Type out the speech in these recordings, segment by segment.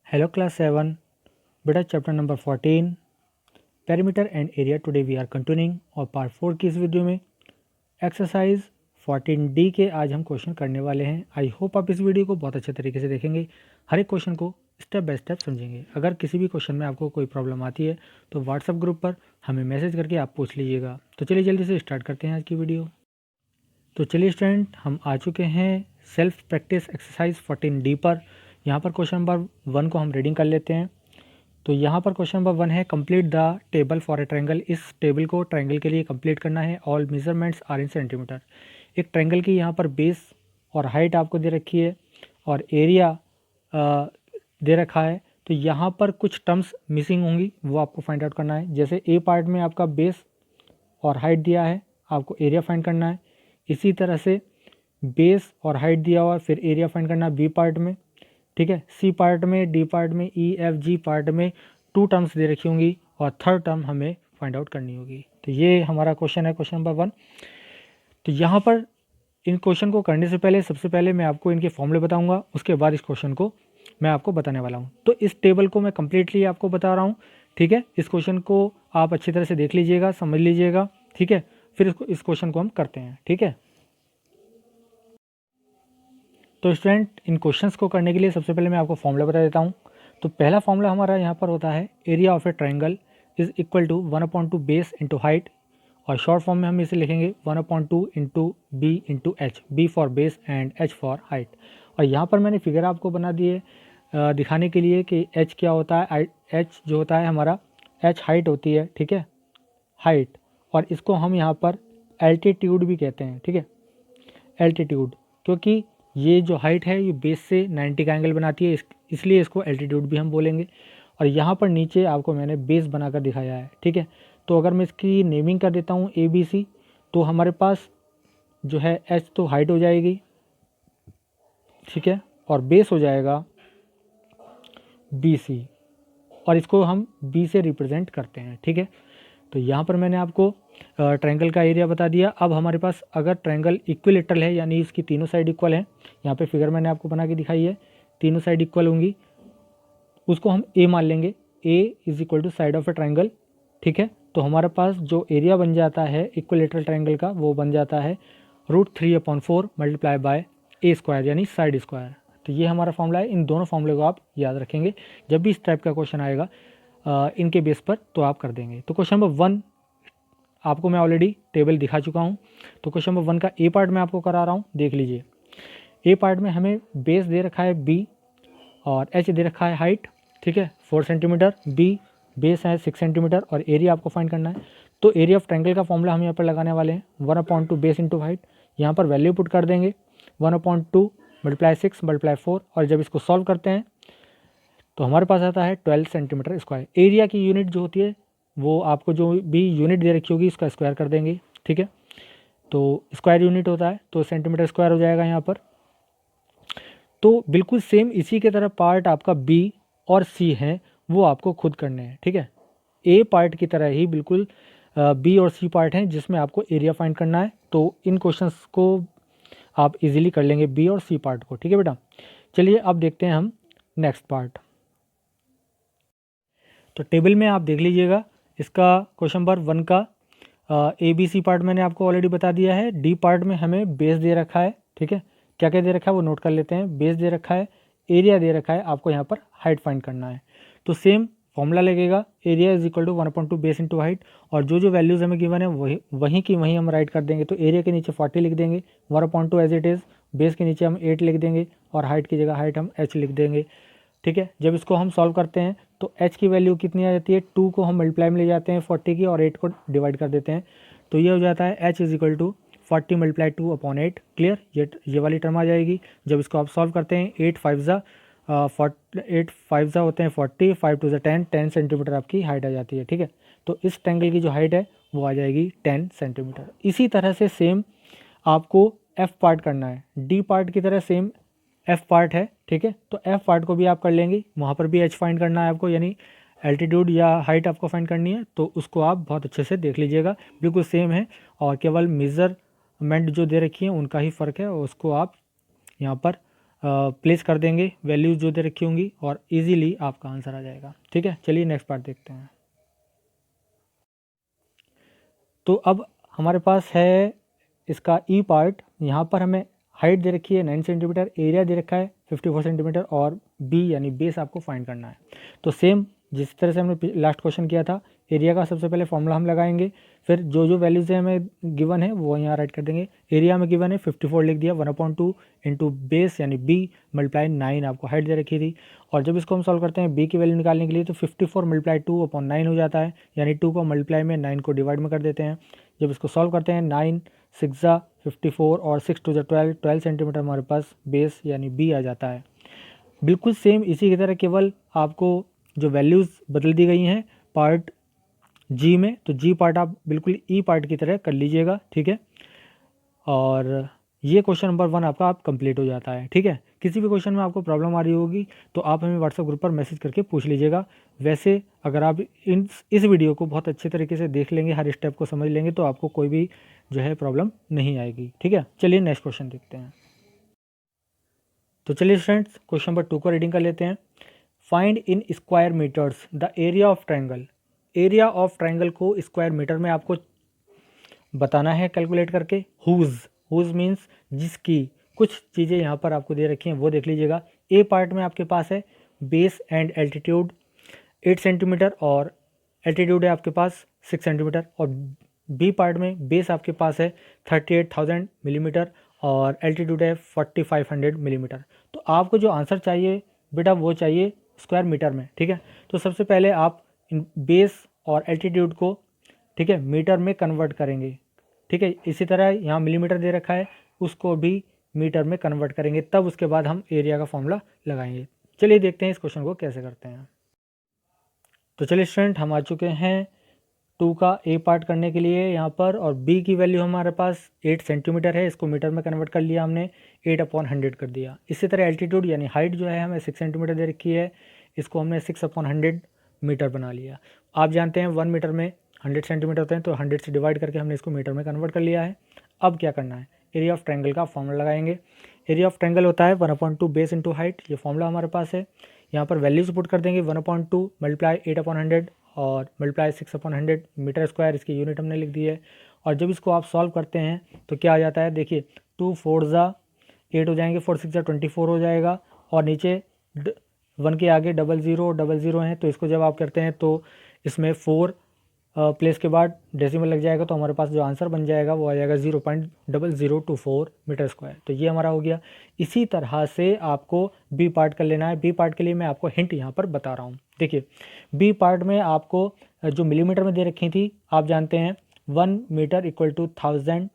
Hello class 7, बेटा chapter number 14 perimeter and area. Today we are continuing our part 4 की इस video में exercise 14D के आज हम क्वेश्चन करने वाले हैं। आई होप आप इस वीडियो को बहुत अच्छे तरीके से देखेंगे, हर एक क्वेश्चन को स्टेप बाय स्टेप समझेंगे। अगर किसी भी क्वेश्चन में आपको कोई प्रॉब्लम आती है तो व्हाट्सएप ग्रुप पर हमें मैसेज करके आप पूछ लीजिएगा। तो चलिए जल्दी से स्टार्ट करते हैं आज की वीडियो। तो चलिए स्टूडेंट, हम आ चुके हैं सेल्फ प्रैक्टिस एक्सरसाइज 14D पर। यहाँ पर क्वेश्चन नंबर 1 को हम रीडिंग कर लेते हैं। तो यहाँ पर क्वेश्चन नंबर 1 है, complete the table for a triangle. इस टेबल को ट्रायंगल के लिए कंप्लीट करना है। All measurements are in centimetre. एक ट्रायंगल की यहाँ पर बेस और हाइट आपको दे रखी है और एरिया दे रखा है। तो यहाँ पर कुछ टर्म्स मिसिंग होंगी, वो आपको फाइंड आउट करना है। जैसे ए पार्ट में आपका बेस और हाइट दिया है, आपको एरिया फाइंड करना है। इसी तरह से बेस और हाइट दिया हुआ, फिर एरिया फाइंड करना है बी पार्ट में। ठीक है, सी पार्ट में, डी पार्ट में, ई एफ जी पार्ट में 2 टर्म्स दे रखी होंगी और थर्ड टर्म हमें फाइंड आउट करनी होगी। तो ये हमारा क्वेश्चन है, क्वेश्चन नंबर 1। तो यहाँ पर इन क्वेश्चन को करने से पहले सबसे पहले मैं आपको इनके फॉर्मूले बताऊंगा, उसके बाद इस क्वेश्चन को मैं आपको बताने वाला हूँ। तो इस टेबल को मैं कंप्लीटली आपको बता रहा हूँ। ठीक है, इस क्वेश्चन को आप अच्छी तरह से देख लीजिएगा, समझ लीजिएगा। ठीक है, फिर इस क्वेश्चन को हम करते हैं। ठीक है, तो स्टूडेंट इन क्वेश्चंस को करने के लिए सबसे पहले मैं आपको फॉर्मूला बता देता हूँ। तो पहला फॉर्मूला हमारा यहाँ पर होता है, area of a triangle is equal to 1/2 base into height, और शॉर्ट फॉर्म में हम इसे लिखेंगे 1/2 into B into H, B for base and H for height. और यहाँ पर मैंने फिगर आपको बना दी है दिखाने के लिए कि एच क्या होता है। एच जो होता है हमारा, एच हाइट होती है। ठीक है, हाइट, और इसको हम यहाँ पर एल्टीट्यूड भी कहते हैं। ठीक है, एल्टीट्यूड, क्योंकि ये जो हाइट है ये बेस से 90 का एंगल बनाती है, इसलिए इसको एल्टीट्यूड भी हम बोलेंगे। और यहाँ पर नीचे आपको मैंने बेस बनाकर दिखाया है। ठीक है, तो अगर मैं इसकी नेमिंग कर देता हूँ ABC, तो हमारे पास जो है H तो हाइट हो जाएगी। ठीक है, और बेस हो जाएगा BC, और इसको हम B से रिप्रेजेंट करते हैं। ठीक है, तो यहाँ पर मैंने आपको ट्रायंगल का एरिया बता दिया। अब हमारे पास अगर ट्रायंगल इक्विलेटरल है, यानी इसकी तीनों साइड इक्वल है, यहाँ पे फिगर मैंने आपको बना के दिखाई है, तीनों साइड इक्वल होंगी, उसको हम A मान लेंगे। A is equal to side of a triangle. ठीक है, तो हमारे पास जो एरिया बन जाता है इक्विलेटरल ट्रायंगल का, वो बन जाता है √3/4 मल्टीप्लाई बाय A स्क्वायर, यानी साइड स्क्वायर। तो ये हमारा फॉर्मूला है। इन दोनों फॉर्मूले को आप याद रखेंगे, जब भी इस टाइप का क्वेश्चन आएगा इनके बेस पर, तो आप कर देंगे। तो क्वेश्चन नंबर 1 आपको मैं टेबल दिखा चुका हूँ। तो क्वेश्चन नंबर 1 का ए पार्ट मैं आपको करा रहा हूँ, देख लीजिए। ए पार्ट में हमें बेस दे रखा है B और H दे रखा है हाइट। ठीक है, 4 सेंटीमीटर, B बेस है 6 सेंटीमीटर, और एरिया आपको फाइंड करना है। तो एरिया ऑफ ट्रायंगल का फॉर्मूला हम यहाँ पर लगाने वाले हैं, 1/2 बेस इंटू हाइट। यहाँ पर वैल्यू पुट कर देंगे, 1/2 मल्टीप्लाई 6 मल्टीप्लाई 4, और जब इसको सॉल्व करते हैं तो हमारे पास आता है 12 सेंटीमीटर स्क्वायर। एरिया की यूनिट जो होती है, वो आपको जो भी यूनिट दे रखी होगी उसका स्क्वायर कर देंगे। ठीक है, तो स्क्वायर यूनिट होता है, तो सेंटीमीटर स्क्वायर हो जाएगा यहाँ पर। तो बिल्कुल सेम इसी के तरह पार्ट आपका B और C है, वो आपको खुद करने हैं। ठीक है, A पार्ट की तरह ही बिल्कुल B और C पार्ट हैं, जिसमें आपको एरिया फाइंड करना है। तो इन क्वेश्चंस को आप इजीली कर लेंगे, B और C पार्ट को। ठीक है बेटा, चलिए अब देखते हैं हम नेक्स्ट पार्ट। तो टेबल में आप देख लीजिएगा, इसका क्वेश्चन नंबर 1 का ABC पार्ट मैंने आपको ऑलरेडी बता दिया है। D पार्ट में हमें बेस दे रखा है। ठीक है, क्या क्या दे रखा है वो नोट कर लेते हैं। बेस दे रखा है, एरिया दे रखा है, आपको यहाँ पर हाइट फाइंड करना है। तो सेम फॉर्मूला लगेगा, area is equal to 1/2 base into height, और जो जो वैल्यूज़ हमें गिवन है वहीं की वहीं हम राइट कर देंगे। तो एरिया के नीचे 40 लिख देंगे, 1/2 एज इट इज़, बेस के नीचे हम 8 लिख देंगे, और हाइट की जगह हाइट हम H लिख देंगे। ठीक है, जब इसको हम सॉल्व करते हैं तो H की वैल्यू कितनी आ जाती है, 2 को हम मल्टीप्लाई में ले जाते हैं 40 की, और 8 को डिवाइड कर देते हैं। तो ये हो जाता है H is equal to 40 multiply 2/8। Clear, ये वाली टर्म आ जाएगी। जब इसको आप सॉल्व करते हैं, 8 5 होते हैं 40, 5 2 10, 10 सेंटीमीटर आपकी हाइट आ जाती है। ठीक है, तो इस ट्रायंगल की जो हाइट है वो आ जाएगी 10 सेंटीमीटर। इसी तरह से सेम आपको F पार्ट करना है, D पार्ट की तरह सेम F पार्ट है। ठीक है, तो F पार्ट को भी आप कर लेंगे, वहाँ पर भी H फाइंड करना है आपको, यानी एल्टीट्यूड या हाइट आपको फाइंड करनी है। तो उसको आप बहुत अच्छे से देख लीजिएगा, बिल्कुल सेम है, और केवल मेज़रमेंट जो दे रखी है उनका ही फ़र्क है, और उसको आप यहाँ पर प्लेस कर देंगे वैल्यूज़ जो दे रखी होंगी और इजीली आपका आंसर आ जाएगा। ठीक है, चलिए नेक्स्ट पार्ट देखते हैं। तो अब हमारे पास है इसका ई पार्ट। यहाँ पर हमें हाइट दे रखी है 9 सेंटीमीटर, एरिया दे रखा है 54 सेंटीमीटर और बी यानी बेस आपको फाइंड करना है। तो सेम जिस तरह से हमने लास्ट क्वेश्चन किया था, एरिया का सबसे पहले फॉर्मूला हम लगाएंगे, फिर जो जो वैल्यूज़ हमें गिवन है वो यहाँ राइट कर देंगे। एरिया में गिवन है 54 लिख दिया, 1/2 इंटू बेस यानी बी मल्टीप्लाई 9 आपको हाइट दे रखी थी। और जब इसको हम सॉल्व करते हैं बी की वैल्यू निकालने के लिए तो 54 मल्टीप्लाई 2/9 हो जाता है, यानी 2 को मल्टीप्लाई में 9 को डिवाइड में कर देते हैं। जब इसको सॉल्व करते हैं 9 6 54 और 6 2 12 सेंटीमीटर हमारे पास बेस यानी बी आ जाता है। बिल्कुल सेम इसी की तरह, केवल आपको जो वैल्यूज़ बदल दी गई हैं पार्ट जी में, तो जी पार्ट आप बिल्कुल ई पार्ट की तरह कर लीजिएगा। ठीक है, और ये क्वेश्चन नंबर 1 आपका आप कंप्लीट हो जाता है। ठीक है, किसी भी क्वेश्चन में आपको प्रॉब्लम आ रही होगी तो आप हमें व्हाट्सएप ग्रुप पर मैसेज करके पूछ लीजिएगा। वैसे अगर आप इस वीडियो को बहुत अच्छे तरीके से देख लेंगे, हर स्टेप को समझ लेंगे, तो आपको कोई भी जो है प्रॉब्लम नहीं आएगी। ठीक है, चलिए नेक्स्ट क्वेश्चन देखते हैं। तो चलिए स्टूडेंट्स, क्वेश्चन नंबर 2 को रीडिंग कर लेते हैं। Find in square metres the area of triangle. Area of triangle को स्क्वायर मीटर में आपको बताना है कैलकुलेट करके। हुज मीन्स जिसकी। कुछ चीज़ें यहाँ पर आपको दे रखी हैं वो देख लीजिएगा। ए पार्ट में आपके पास है बेस एंड एल्टीट्यूड 8 सेंटीमीटर और एल्टीट्यूड है आपके पास 6 सेंटीमीटर, और बी पार्ट में बेस आपके पास है 38,000 मिलीमीटर और एल्टीट्यूड है 4500 मिलीमीटर। तो आपको जो आंसर चाहिए बेटा वो चाहिए स्क्वायर मीटर में। ठीक है, तो सबसे पहले आप इन बेस और एल्टीट्यूड को, ठीक है, मीटर में कन्वर्ट करेंगे। ठीक है, इसी तरह यहाँ मिलीमीटर दे रखा है, उसको भी मीटर में कन्वर्ट करेंगे, तब उसके बाद हम एरिया का फॉर्मूला लगाएंगे। चलिए देखते हैं इस क्वेश्चन को कैसे करते हैं। तो चलिए स्टूडेंट, हम आ चुके हैं 2 का ए पार्ट करने के लिए यहाँ पर, और बी की वैल्यू हमारे पास 8 सेंटीमीटर है, इसको मीटर में कन्वर्ट कर लिया हमने, 8/100 कर दिया। इसी तरह एल्टीट्यूड यानी हाइट जो है हमें 6 सेंटीमीटर दे रखी है, इसको हमने 6/100 मीटर बना लिया। आप जानते हैं 1 मीटर में 100 सेंटीमीटर होते हैं, तो 100 से डिवाइड करके हमने इसको मीटर में कन्वर्ट कर लिया है। अब क्या करना है, एरिया ऑफ ट्रायंगल का फॉर्मूला लगाएंगे। एरिया ऑफ ट्रायंगल होता है 1/2 बेस इंटू हाइट, ये फॉर्मूला हमारे पास है। यहाँ पर वैल्यूज पुट कर देंगे, 1/2 मल्टीप्लाई 8/100 और मल्टीप्लाई 6/100 मीटर स्क्वायर, इसकी यूनिट हमने लिख दी है। और जब इसको आप सॉल्व करते हैं तो क्या आ जाता है, देखिए 2 4 8 हो जाएंगे, 4 6 24 हो जाएगा, और नीचे 1 के आगे 00 हैं, तो इसको जब आप करते हैं तो इसमें 4 प्लेस के बाद डेसिमल लग जाएगा, तो हमारे पास जो आंसर बन जाएगा वो आ जाएगा 0.0024 मीटर स्क्वायर। तो ये हमारा हो गया। इसी तरह से आपको बी पार्ट कर लेना है। बी पार्ट के लिए मैं आपको हिंट यहाँ पर बता रहा हूँ। देखिए बी पार्ट में आपको जो मिलीमीटर में दे रखी थी, आप जानते हैं 1 मीटर इक्वल टू 1000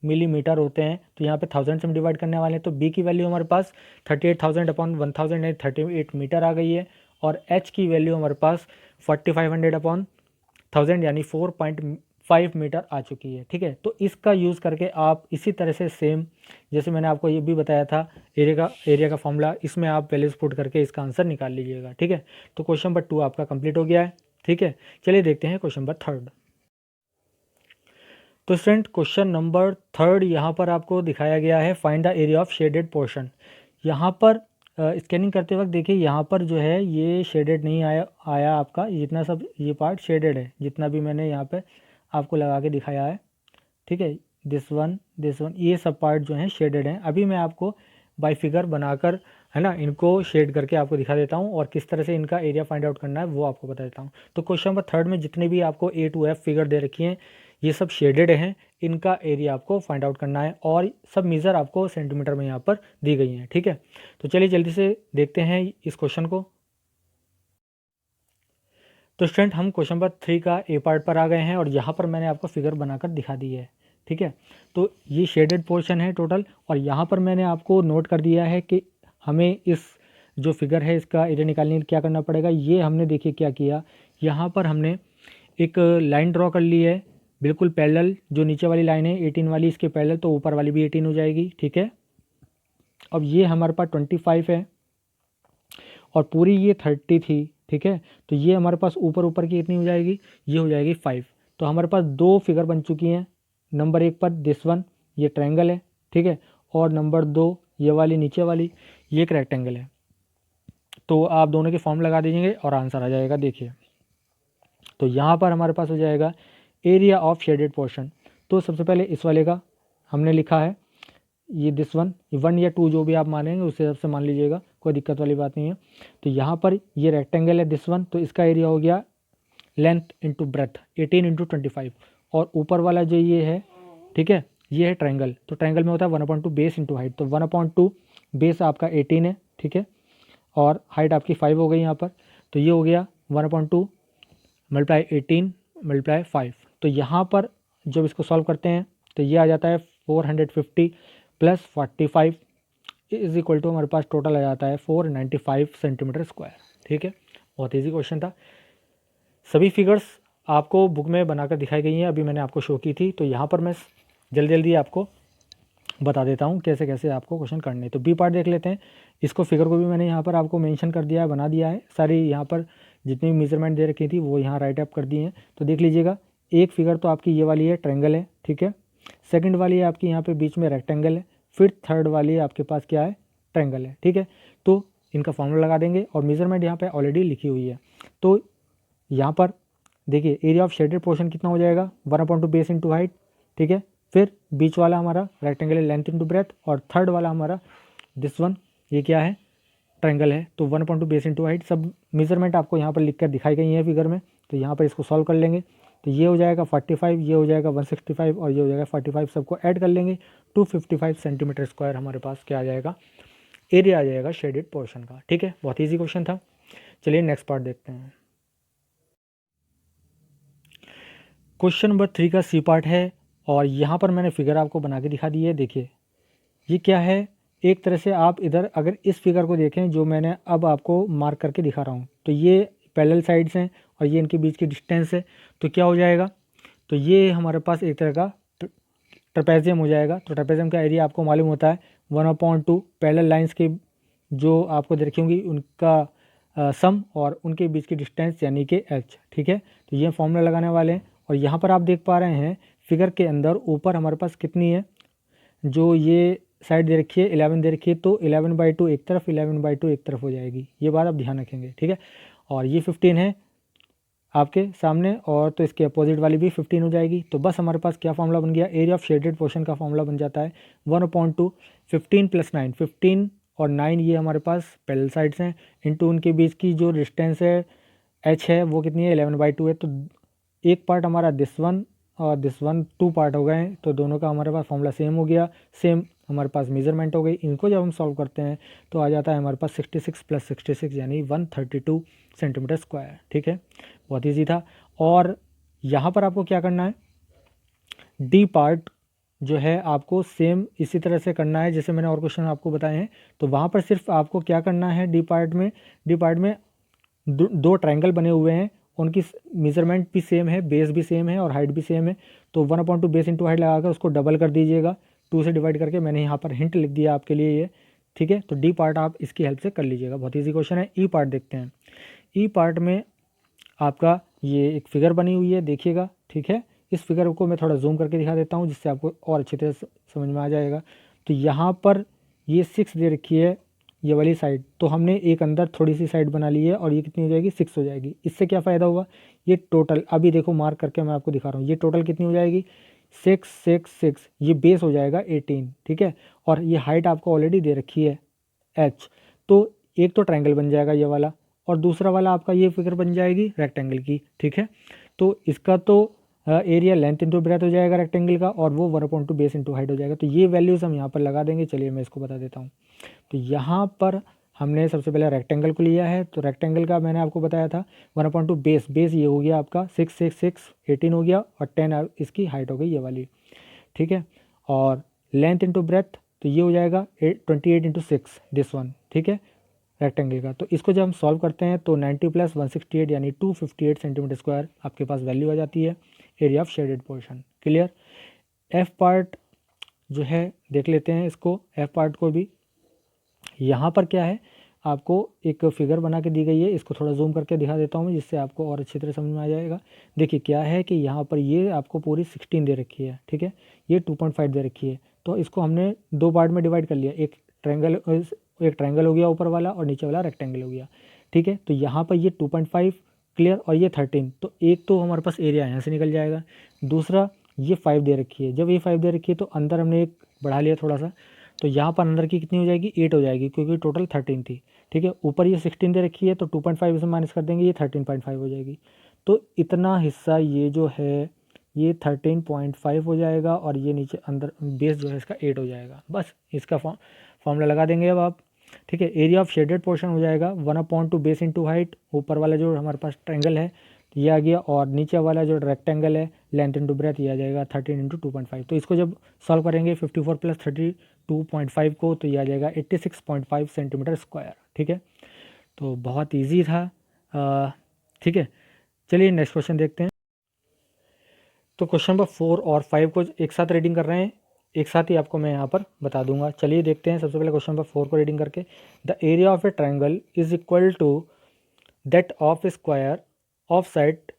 मिलीमीटर होते हैं, तो यहाँ पे 1000 से हम डिवाइड करने वाले हैं, तो बी की वैल्यू हमारे पास 38,000/1000 यानी 38 मीटर आ गई है, और एच की वैल्यू हमारे पास 4500/1000 यानी 4.5 मीटर आ चुकी है। ठीक है, तो इसका यूज़ करके आप इसी तरह से सेम जैसे मैंने आपको ये भी बताया था एरिया का फॉर्मूला, इसमें आप वैल्यूज पुट करके इसका आंसर निकाल लीजिएगा। ठीक है, तो क्वेश्चन नंबर 2 आपका कंप्लीट हो गया है। ठीक है, चलिए देखते हैं क्वेश्चन नंबर 3। तो स्टूडेंट, क्वेश्चन नंबर 3 यहाँ पर आपको दिखाया गया है, find the area of shaded portion. यहाँ पर स्कैनिंग करते वक्त देखिए यहाँ पर जो है ये शेडेड नहीं आया आपका, जितना सब ये पार्ट शेडेड है, जितना भी मैंने यहाँ पे आपको लगा के दिखाया है। ठीक है, दिस वन ये सब पार्ट जो हैं शेडेड हैं। अभी मैं आपको बाय फिगर बनाकर, है ना, इनको शेड करके आपको दिखा देता हूँ, और किस तरह से इनका एरिया फाइंड आउट करना है वो आपको बता देता हूँ। तो क्वेश्चन नंबर 3 में जितने भी आपको A to F फिगर दे रखी हैं, ये सब शेडेड हैं, इनका एरिया आपको फाइंड आउट करना है, और सब मेज़र आपको सेंटीमीटर में यहाँ पर दी गई हैं। ठीक है, तो चलिए जल्दी से देखते हैं इस क्वेश्चन को। तो स्टूडेंट, हम क्वेश्चन नंबर 3 का ए पार्ट पर आ गए हैं, और यहाँ पर मैंने आपको फिगर बनाकर दिखा दी है। ठीक है, तो ये शेडेड पोर्शन है टोटल, और यहाँ पर मैंने आपको नोट कर दिया है कि हमें इस जो फिगर है इसका एरिया निकालने के लिए क्या करना पड़ेगा। ये हमने देखिए क्या किया, यहाँ पर हमने एक लाइन ड्रॉ कर ली है बिल्कुल पैरेलल, जो नीचे वाली लाइन है 18 वाली इसके पैरेलल, तो ऊपर वाली भी 18 हो जाएगी। ठीक है, अब ये हमारे पास 25 है और पूरी ये 30 थी। ठीक है, तो ये हमारे पास ऊपर की कितनी हो जाएगी, ये हो जाएगी 5। तो हमारे पास 2 फिगर बन चुकी हैं। नंबर 1 पर दिस वन, ये ट्रायंगल है। ठीक है, और नंबर 2 ये वाली नीचे वाली, ये एक रेक्टेंगल है, तो आप दोनों के फॉर्म लगा दीजिएंगे और आंसर आ जाएगा। देखिए तो यहाँ पर हमारे पास हो जाएगा एरिया ऑफ शेडेड पोर्शन। तो सबसे पहले इस वाले का हमने लिखा है, ये दिस वन, 1 या 2 जो भी आप मानेंगे उस हिसाब से मान लीजिएगा, कोई दिक्कत वाली बात नहीं है। तो यहाँ पर ये रेक्टेंगल है दिस वन, तो इसका एरिया हो गया लेंथ इंटू ब्रेथ 18 इंटू 25, और ऊपर वाला जो ये है, ठीक है, ये है ट्रायंगल। तो ट्रायंगल में होता है 1/2 बेस इंटू हाइट, तो 1/2 बेस आपका 18 है, ठीक है, और हाइट आपकी 5 हो गई यहाँ पर। तो ये हो गया 1/2 मल्टीप्लाई 18 मल्टीप्लाई 5। तो यहाँ पर जब इसको सॉल्व करते हैं तो ये आ जाता है 450 प्लस 45 इज इक्वल टू, हमारे पास टोटल आ जाता है 495 सेंटीमीटर स्क्वायर। ठीक है, बहुत ईजी क्वेश्चन था। सभी फिगर्स आपको बुक में बनाकर दिखाई गई हैं, अभी मैंने आपको शो की थी। तो यहाँ पर मैं जल्दी जल्दी आपको बता देता हूँ कैसे कैसे आपको क्वेश्चन करने। तो बी पार्ट देख लेते हैं। इसको फिगर को भी मैंने यहाँ पर आपको मेंशन कर दिया है, बना दिया है। सारी यहाँ पर जितनी भी मेजरमेंट दे रखी थी वो यहाँ राइट अप कर दी हैं। तो देख लीजिएगा, एक फिगर तो आपकी ये वाली है, ट्रायंगल है, ठीक है। सेकंड वाली है आपकी यहाँ पे बीच में रेक्टेंगल है। फिर थर्ड वाली आपके पास क्या है, ट्रायंगल है, ठीक है। तो इनका फॉर्मूला लगा देंगे और मेजरमेंट यहाँ पे ऑलरेडी लिखी हुई है। तो यहाँ पर देखिए एरिया ऑफ शेडेड पोर्शन कितना हो जाएगा, 1/2 बेस इंटू हाइट, ठीक है। फिर बीच वाला हमारा रेक्टेंगल है, लेंथ इंटू ब्रेथ, और थर्ड वाला हमारा दिस वन, ये क्या है, ट्रायंगल है। तो 1/2 बेस इंटू हाइट, सब मेजरमेंट आपको यहाँ पर लिख कर दिखाई गई है फिगर में। तो यहाँ पर इसको सॉल्व कर लेंगे। तो ये हो जाएगा 45, ये हो जाएगा 165 और ये हो जाएगा 45, सबको ऐड कर लेंगे 255 सेंटीमीटर स्क्वायर हमारे पास क्या आ जाएगा, एरिया आ जाएगा शेडेड पोर्शन का। ठीक है, बहुत ईजी क्वेश्चन था। चलिए नेक्स्ट पार्ट देखते हैं। क्वेश्चन नंबर 3 का सी पार्ट है और यहाँ पर मैंने फिगर आपको बना के दिखा दी है। देखिए ये क्या है, एक तरह से आप इधर अगर इस फिगर को देखें जो मैंने अब आपको मार्क करके दिखा रहा हूँ, तो ये पैरेलल साइड्स हैं और ये इनके बीच की डिस्टेंस है। तो क्या हो जाएगा, तो ये हमारे पास एक तरह का ट्रेपेजियम हो जाएगा। तो ट्रेपेजियम का एरिया आपको मालूम होता है 1/2 पैरेलल लाइंस के जो आपको दे रखी होंगी उनका सम और उनके बीच की डिस्टेंस यानी कि h, ठीक है। तो ये फॉर्मूला लगाने वाले हैं। और यहाँ पर आप देख पा रहे हैं फिगर के अंदर ऊपर हमारे पास कितनी है, जो ये साइड दे रखी है 11 दे रखी है, तो 11/2 एक तरफ, 11/2 एक तरफ हो जाएगी। ये बात आप ध्यान रखेंगे, ठीक है। और ये 15 है आपके सामने, और तो इसके अपोजिट वाली भी 15 हो जाएगी। तो बस हमारे पास क्या फॉर्मूला बन गया, एरिया ऑफ शेडेड पोर्शन का फॉर्मूला बन जाता है 1/2 15 + 9, 15 और 9 ये हमारे पास पैरेलल साइड्स हैं, इनटू उनके बीच की जो डिस्टेंस है h है वो कितनी है, 11/2 है। तो एक पार्ट हमारा दिस वन और दिस वन 2 पार्ट हो गए हैं, तो दोनों का हमारे पास फॉर्मूला सेम हो गया। सेम हमारे पास मेजरमेंट हो गई। इनको जब हम सॉल्व करते हैं तो आ जाता है हमारे पास 66 + 66 यानी 132 सेंटीमीटर स्क्वायर। ठीक है, बहुत ईजी था। और यहाँ पर आपको क्या करना है, डी पार्ट जो है आपको सेम इसी तरह से करना है जैसे मैंने और क्वेश्चन आपको बताए हैं। तो वहाँ पर सिर्फ आपको क्या करना है, डी पार्ट में दो ट्रायंगल बने हुए हैं, उनकी मेजरमेंट भी सेम है, बेस भी सेम है और हाइट भी सेम है। तो 1/2 बेस इंटू हाइट लगाकर उसको डबल कर दीजिएगा, 2 से डिवाइड करके। मैंने यहाँ पर हिंट लिख दिया आपके लिए ये, ठीक है। तो डी पार्ट आप इसकी हेल्प से कर लीजिएगा, बहुत ईजी क्वेश्चन है। ई पार्ट देखते हैं। ई पार्ट में आपका ये एक फिगर बनी हुई है, देखिएगा, ठीक है। इस फिगर को मैं थोड़ा जूम करके दिखा देता हूँ जिससे आपको और अच्छी तरह से समझ में आ जाएगा। तो यहाँ पर ये 6 दे रखी है ये वाली साइड, तो हमने एक अंदर थोड़ी सी साइड बना ली है और ये कितनी हो जाएगी, 6 हो जाएगी। इससे क्या फ़ायदा हुआ, ये टोटल अभी देखो मार्क करके मैं आपको दिखा रहा हूँ, ये टोटल कितनी हो जाएगी 6 6 6, ये बेस हो जाएगा 18, ठीक है। और ये हाइट आपको ऑलरेडी दे रखी है h, तो एक तो ट्रायंगल बन जाएगा ये वाला और दूसरा वाला आपका ये फिगर बन जाएगी रेक्टेंगल की, ठीक है। तो इसका तो एरिया लेंथ इंटू ब्रेथ हो जाएगा रेक्टेंगल का, और वो 1/2 बेस इंटू हाइट हो जाएगा। तो ये वैल्यूज़ हम यहाँ पर लगा देंगे। चलिए मैं इसको बता देता हूँ। तो यहाँ पर हमने सबसे पहले रेक्टेंगल को लिया है, तो रेक्टेंगल का मैंने आपको बताया था 1/2 बेस ये हो गया आपका 6 6 6 18 हो गया, और 10 इसकी हाइट हो गई ये वाली, ठीक है। और लेंथ इंटू ब्रेथ तो ये हो जाएगा 28 × 6 दिस वन, ठीक है, रेक्टेंगल का। तो इसको जब हम सॉल्व करते हैं तो 90 + 168 यानी 258 सेंटीमीटर स्क्वायर आपके पास वैल्यू आ जाती है area of shaded portion. Clear. F part जो है देख लेते हैं इसको, एफ पार्ट को भी। यहाँ पर क्या है, आपको एक फिगर बना के दी गई है, इसको थोड़ा जूम करके दिखा देता हूँ जिससे आपको और अच्छी तरह समझ में आ जाएगा। देखिए क्या है कि यहाँ पर ये आपको पूरी 16 दे रखी है, ठीक है, ये 2.5 दे रखी है। तो इसको हमने 2 पार्ट में डिवाइड कर लिया, एक ट्रायंगल एक ट्रायंगल हो गया ऊपर वाला और नीचे वाला रेक्टेंगल हो गया, ठीक है। तो यहाँ पर ये 2.5 क्लियर और ये 13, तो एक तो हमारे पास एरिया यहाँ से निकल जाएगा। दूसरा ये 5 दे रखी है, जब ये 5 दे रखी है तो अंदर हमने एक बढ़ा लिया थोड़ा सा, तो यहाँ पर अंदर की कितनी हो जाएगी 8 हो जाएगी, क्योंकि टोटल 13 थी, ठीक है। ऊपर ये 16 दे रखी है तो 2.5 से माइनस कर देंगे, ये 13.5 हो जाएगी। तो इतना हिस्सा ये जो है ये 13.5 हो जाएगा और ये नीचे अंदर बेस जो है इसका 8 हो जाएगा। बस इसका फॉर्मूला लगा देंगे अब आप, ठीक है। एरिया ऑफ शेडेड पोर्शन हो जाएगा 1/2 बेस इंटू हाइट, ऊपर वाला जो हमारे पास ट्रायंगल है ये आ गया, और नीचे वाला जो रेक्टेंगल है लेंथ इंटू ब्रेथ ये आ जाएगा 13 इंटू 2.5। तो इसको जब सॉल्व करेंगे 54 प्लस 32.5 को, तो ये आ जाएगा 86.5 सेंटीमीटर स्क्वायर, ठीक है। तो बहुत ईजी था, ठीक है। चलिए नेक्स्ट क्वेश्चन देखते हैं। तो क्वेश्चन नंबर 4 और 5 को एक साथ रीडिंग कर रहे हैं, एक साथ ही आपको मैं यहाँ पर बता दूंगा। चलिए देखते हैं सबसे पहले क्वेश्चन नंबर 4 को रीडिंग करके। The area of a triangle is equal to that of a square of side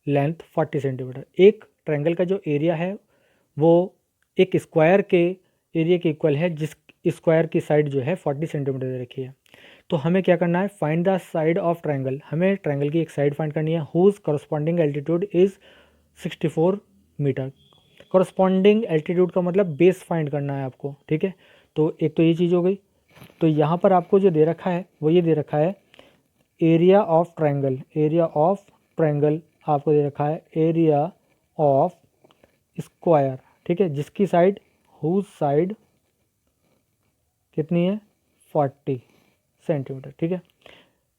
length 40 centimetre. एक ट्रायंगल का जो एरिया है वो एक स्क्वायर के एरिया के इक्वल है, जिस स्क्वायर की साइड जो है 40 सेंटीमीटर दे रखी है। तो हमें क्या करना है, find the side of triangle. हमें ट्रायंगल की एक साइड फाइंड करनी है whose corresponding altitude is 64 metre. Corresponding altitude का मतलब बेस फाइंड करना है आपको, ठीक है। तो एक तो ये चीज़ हो गई। तो यहाँ पर आपको जो दे रखा है वो ये दे रखा है area of triangle. Area of triangle आपको दे रखा है एरिया ऑफ स्क्वायर, ठीक है, जिसकी साइड हुज साइड कितनी है 40 सेंटीमीटर, ठीक है।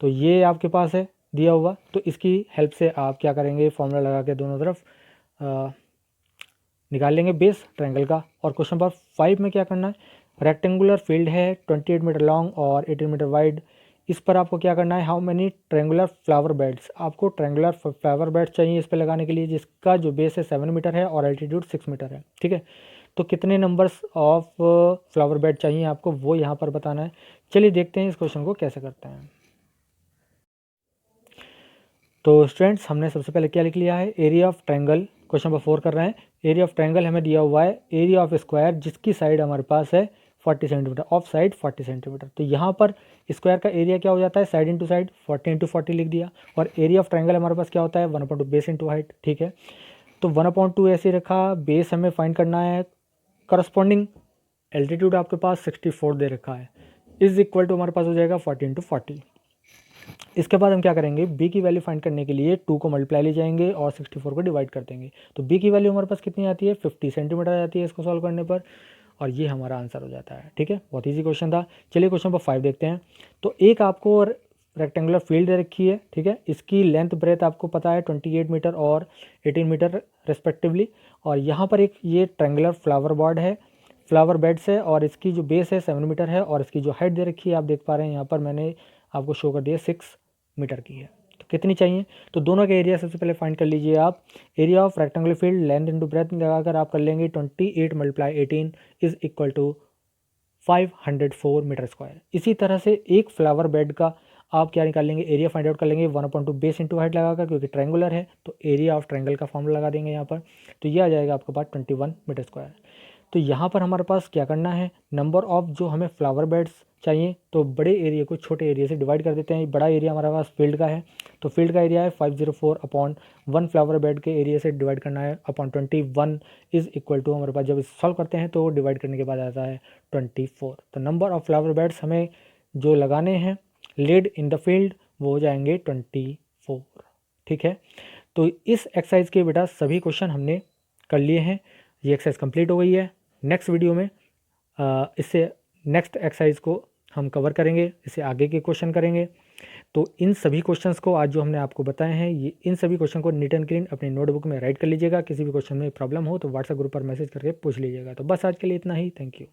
तो ये आपके पास है दिया हुआ, तो इसकी हेल्प से आप क्या करेंगे, फॉर्मूला लगा के दोनों तरफ निकाल लेंगे बेस ट्रायंगल का। और क्वेश्चन नंबर 5 में क्या करना है, रेक्टेंगुलर फील्ड है 28 मीटर लॉन्ग और 18 मीटर वाइड। इस पर आपको क्या करना है, how many triangular flower beds. आपको ट्रायंगुलर फ्लावर बेड्स चाहिए इस पर लगाने के लिए, जिसका जो बेस है 7 मीटर है और एल्टीट्यूड 6 मीटर है, ठीक है। तो कितने नंबर्स ऑफ फ्लावर बेड चाहिए आपको वो यहाँ पर बताना है। चलिए देखते हैं इस क्वेश्चन को कैसे करते हैं। तो स्टूडेंट्स हमने सबसे पहले क्या लिख लिया है, area of triangle. Question number 4 कर रहे हैं। एरिया ऑफ ट्रायंगल हमें दिया हुआ है एरिया ऑफ स्क्वायर, जिसकी साइड हमारे पास है 40 सेंटीमीटर, ऑफ साइड 40 सेंटीमीटर। तो यहाँ पर स्क्वायर का एरिया क्या हो जाता है, साइड इंटू साइड 40 इंटू 40 लिख दिया। और एरिया ऑफ ट्रायंगल हमारे पास क्या होता है 1/2 बेस इंटू हाइट, ठीक है। तो 1/2 ऐसे रखा, बेस हमें फाइंड करना है। करस्पॉन्डिंग एल्टीट्यूड आपके पास 64 दे रखा है, इज इक्वल टू हमारे पास हो जाएगा 40 इंटू 40। इसके बाद हम क्या करेंगे, बी की वैल्यू फाइंड करने के लिए 2 को मल्टीप्लाई ले जाएंगे और 64 को डिवाइड कर देंगे। तो बी की वैल्यू हमारे पास कितनी आती है 50 सेंटीमीटर आती है इसको सॉल्व करने पर, और ये हमारा आंसर हो जाता है, ठीक है। बहुत ईजी क्वेश्चन था। चलिए क्वेश्चन नंबर 5 देखते हैं। तो एक आपको रेक्टेंगुलर फील्ड दे रखी है, ठीक है। इसकी लेंथ ब्रेथ आपको पता है 28 मीटर और 18 मीटर रेस्पेक्टिवली। और यहाँ पर एक ये ट्रायंगुलर फ्लावर बेड्स है और इसकी जो बेस है 7 मीटर है और इसकी जो हाइट दे रखी है आप देख पा रहे हैं यहाँ पर मैंने आपको शो कर दिया 6 मीटर की है। तो कितनी चाहिए, तो दोनों का एरिया सबसे पहले फाइंड कर लीजिए आप। Area of rectangular field length into breadth लगाकर आप कर लेंगे 28 × 18 is equal to 504 metre square. इसी तरह से एक फ्लावर बेड का आप क्या निकाल लेंगे, एरिया फाइंड आउट कर लेंगे 1/2 बेस इंटू हाइट लगाकर, क्योंकि ट्रायंगुलर है तो एरिया ऑफ ट्रायंगल का फॉर्मूला लगा देंगे यहाँ पर। तो ये आ जाएगा आपके पास 21 मीटर स्क्वायर। तो यहाँ पर हमारे पास क्या करना है, नंबर ऑफ जो हमें फ्लावर बेड्स चाहिए, तो बड़े एरिया को छोटे एरिया से डिवाइड कर देते हैं। बड़ा एरिया हमारे पास फील्ड का है, तो फील्ड का एरिया है 504/1 फ्लावर बेड के एरिया से डिवाइड करना है अपॉन 21 इज इक्वल टू हमारे पास जब सॉल्व करते हैं तो डिवाइड करने के बाद आता है 24। तो नंबर ऑफ फ्लावर बेड्स हमें जो लगाने हैं लेड इन द फील्ड वो हो जाएंगे 24, ठीक है। तो इस एक्सरसाइज के बेटा सभी क्वेश्चन हमने कर लिए हैं, ये एक्सरसाइज कंप्लीट हो गई है। नेक्स्ट वीडियो में इससे नेक्स्ट एक्सरसाइज को हम कवर करेंगे, इससे आगे के क्वेश्चन करेंगे। तो इन सभी क्वेश्चंस को आज जो हमने आपको बताए हैं ये इन सभी क्वेश्चन को नीट एंड क्लीन अपनी नोटबुक में राइट कर लीजिएगा। किसी भी क्वेश्चन में प्रॉब्लम हो तो व्हाट्सएप ग्रुप पर मैसेज करके पूछ लीजिएगा। तो बस आज के लिए इतना ही, थैंक यू।